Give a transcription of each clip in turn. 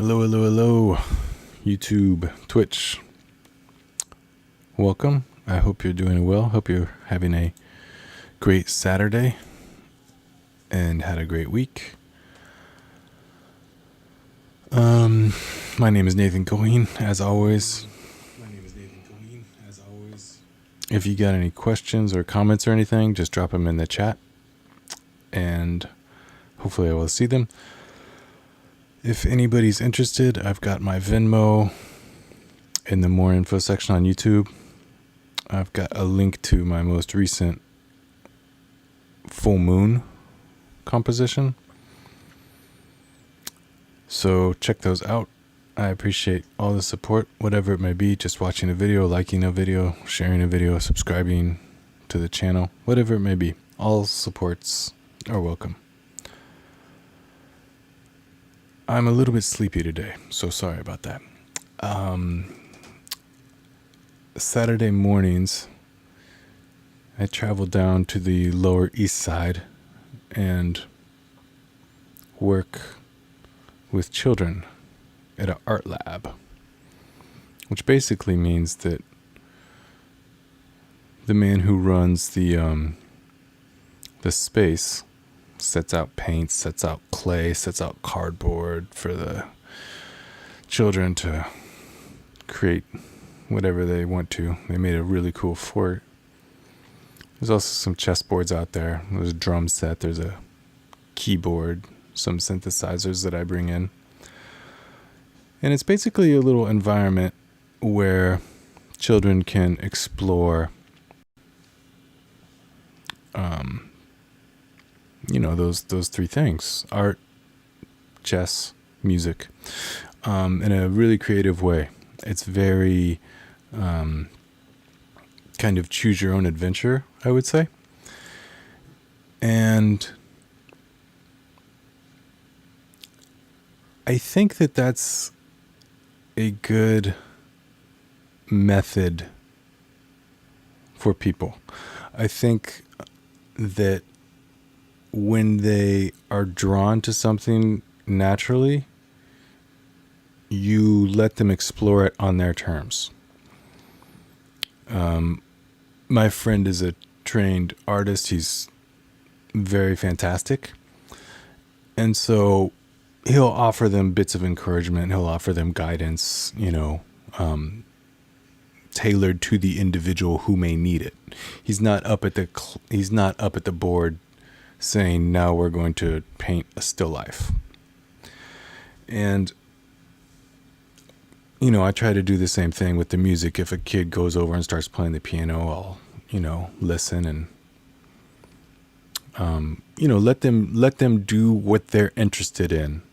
Hello, hello, hello, YouTube, Twitch. Welcome. I hope you're doing well. Hope you're having a great Saturday and had a great week. My name is Nathan Goheen, as always. If you got any questions or comments or anything, just drop them in the chat, and hopefully I will see them. If anybody's interested, I've got my Venmo in the more info section on YouTube. I've got a link to my most recent full moon composition. So check those out. I appreciate all the support, whatever it may be, just watching a video, liking a video, sharing a video, subscribing to the channel, whatever it may be. All supports are welcome. I'm a little bit sleepy today, so sorry about that. Saturday mornings, I travel down to the Lower East Side and work with children at an art lab, which basically means that the man who runs the space sets out paint, sets out clay, sets out cardboard for the children to create whatever they want to. They made a really cool fort. There's also some chessboards out there. There's a drum set. There's a keyboard, some synthesizers that I bring in. And it's basically a little environment where children can explore those three things: art, chess, music, in a really creative way. It's very kind of choose your own adventure, I would say. And I think that that's a good method for people. I think that when they are drawn to something naturally, you let them explore it on their terms. My friend is a trained artist. He's very fantastic. And so he'll offer them bits of encouragement. He'll offer them guidance, tailored to the individual who may need it. He's not up at the board saying, now we're going to paint a still life. And I try to do the same thing with the music. If a kid goes over and starts playing the piano, I'll listen and let them do what they're interested in.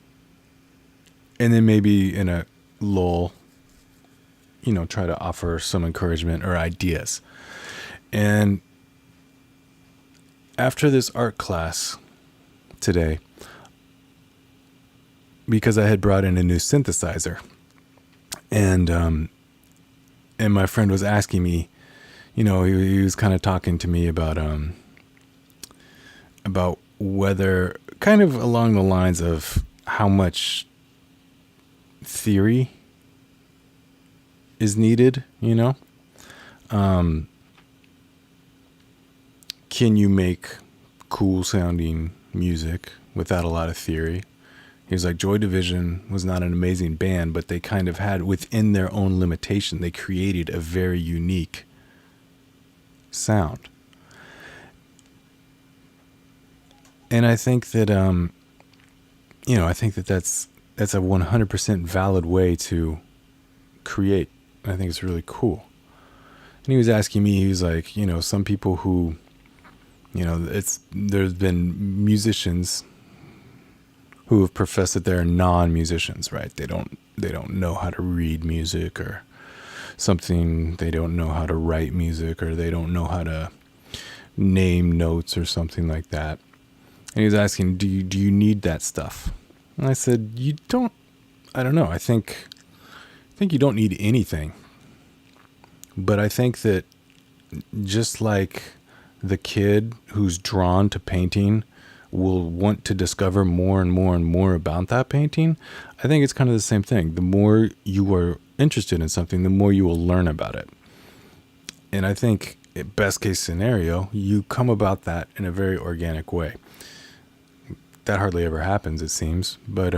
And then maybe in a lull, try to offer some encouragement or ideas. And after this art class today, because I had brought in a new synthesizer, and my friend was asking me, he was kind of talking to me about whether, kind of along the lines of how much theory is needed, can you make cool sounding music without a lot of theory? He was like, Joy Division was not an amazing band, but they kind of had, within their own limitation, they created a very unique sound. And I think that, that's a 100% valid way to create. I think it's really cool. And he was asking me, he was like, some people who, there's been musicians who have professed that they're non-musicians, right? They don't know how to read music or something. They don't know how to write music, or they don't know how to name notes or something like that. And he was asking, do you need that stuff? And I said, I don't know. I think you don't need anything. But I think that just like the kid who's drawn to painting will want to discover more and more and more about that painting. I think it's kind of the same thing. The more you are interested in something, the more you will learn about it. And I think, best case scenario, you come about that in a very organic way. That hardly ever happens, it seems, but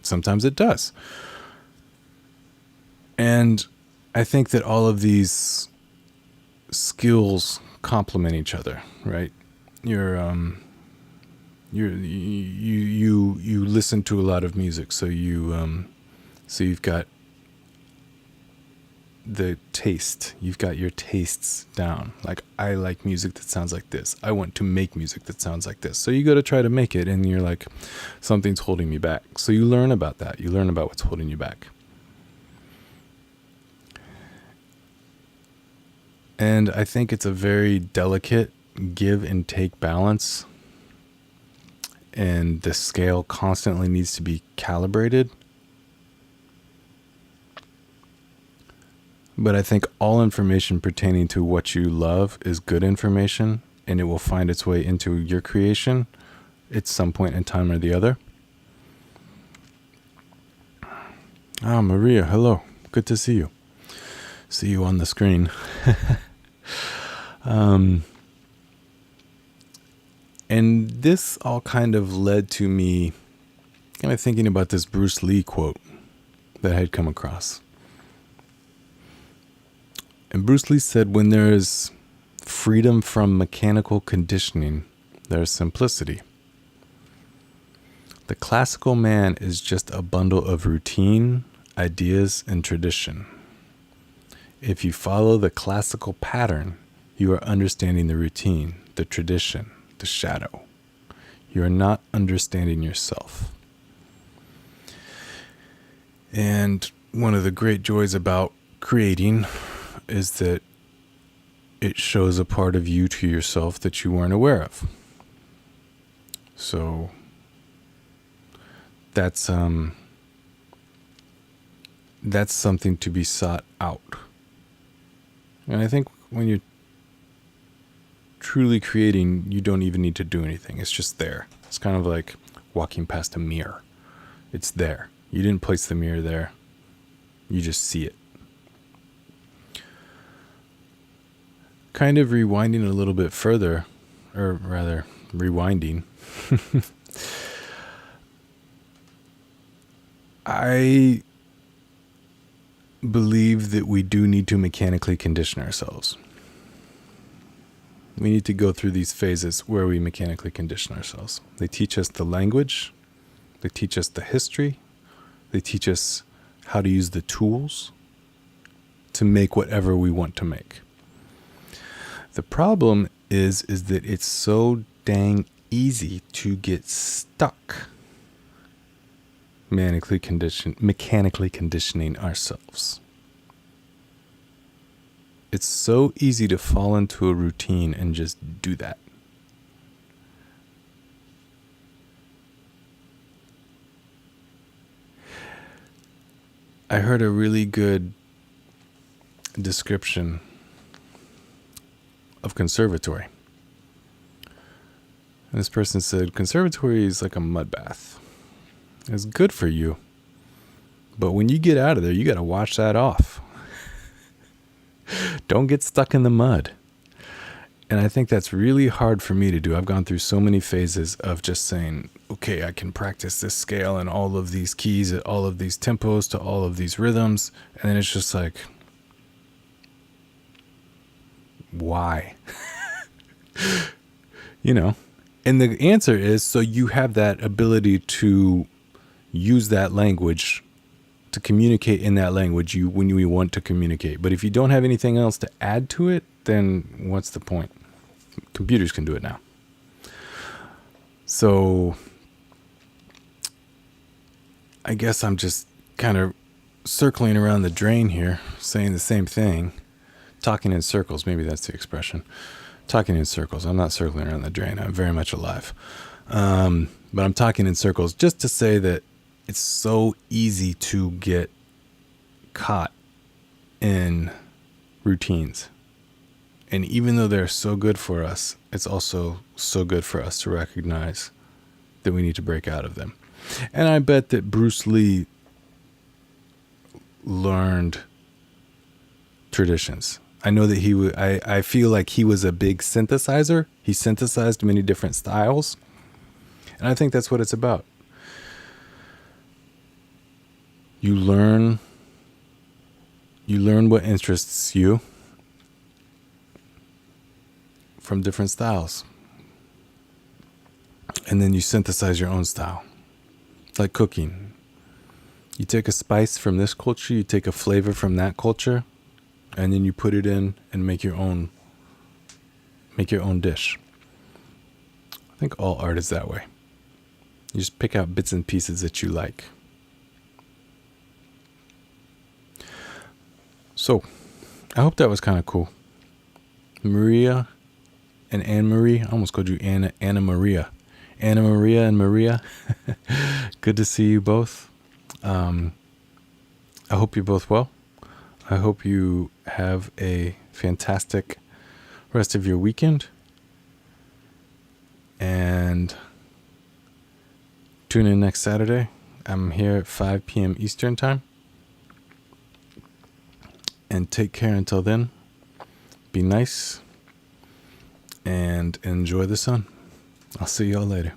sometimes it does. And I think that all of these skills complement each other, right? You listen to a lot of music, so you've got the taste. You've got your tastes down. Like, I like music that sounds like this. I want to make music that sounds like this. So you go to try to make it, and you're like, something's holding me back. So you learn about that. You learn about what's holding you back. And I think it's a very delicate give and take balance. And the scale constantly needs to be calibrated. But I think all information pertaining to what you love is good information, and it will find its way into your creation at some point in time or the other. Ah, Maria, hello. Good to see you. See you on the screen. And this all kind of led to me kind of thinking about this Bruce Lee quote that I had come across. And Bruce Lee said, when there is freedom from mechanical conditioning, there is simplicity. The classical man is just a bundle of routine, ideas, and tradition. If you follow the classical pattern, you are understanding the routine, the tradition, the shadow. You are not understanding yourself. And one of the great joys about creating is that it shows a part of you to yourself that you weren't aware of. So that's something to be sought out. And I think when you're truly creating, you don't even need to do anything. It's just there. It's kind of like walking past a mirror. It's there. You didn't place the mirror there. You just see it. Kind of rewinding a little bit further, or rather rewinding. I believe that we do need to mechanically condition ourselves. We need to go through these phases where we mechanically condition ourselves. They teach us the language. They teach us the history. They teach us how to use the tools to make whatever we want to make. The problem is that it's so dang easy to get stuck mechanically conditioning ourselves. It's so easy to fall into a routine and just do that. I heard a really good description of Conservatory. And this person said, Conservatory is like a mud bath. It's good for you. But when you get out of there, you got to wash that off. Don't get stuck in the mud. And I think that's really hard for me to do. I've gone through so many phases of just saying, okay, I can practice this scale and all of these keys at all of these tempos to all of these rhythms. And then it's just like, why? You know? And the answer is, so you have that ability to use that language, to communicate in that language when you want to communicate. But if you don't have anything else to add to it, then what's the point? Computers can do it now. So I guess I'm just kind of circling around the drain here, saying the same thing, talking in circles. Maybe that's the expression. Talking in circles. I'm not circling around the drain. I'm very much alive. But I'm talking in circles just to say that it's so easy to get caught in routines. And even though they're so good for us, it's also so good for us to recognize that we need to break out of them. And I bet that Bruce Lee learned traditions. I know that I feel like he was a big synthesizer. He synthesized many different styles. And I think that's what it's about. You learn what interests you from different styles. And then you synthesize your own style. Like cooking. You take a spice from this culture, you take a flavor from that culture, and then you put it in and make your own dish. I think all art is that way. You just pick out bits and pieces that you like. So, I hope that was kind of cool. Maria and Anne-Marie. I almost called you Anna Maria. Anna Maria and Maria. Good to see you both. I hope you're both well. I hope you have a fantastic rest of your weekend. And tune in next Saturday. I'm here at 5 p.m. Eastern Time. And take care until then. Be nice. And enjoy the sun. I'll see y'all later.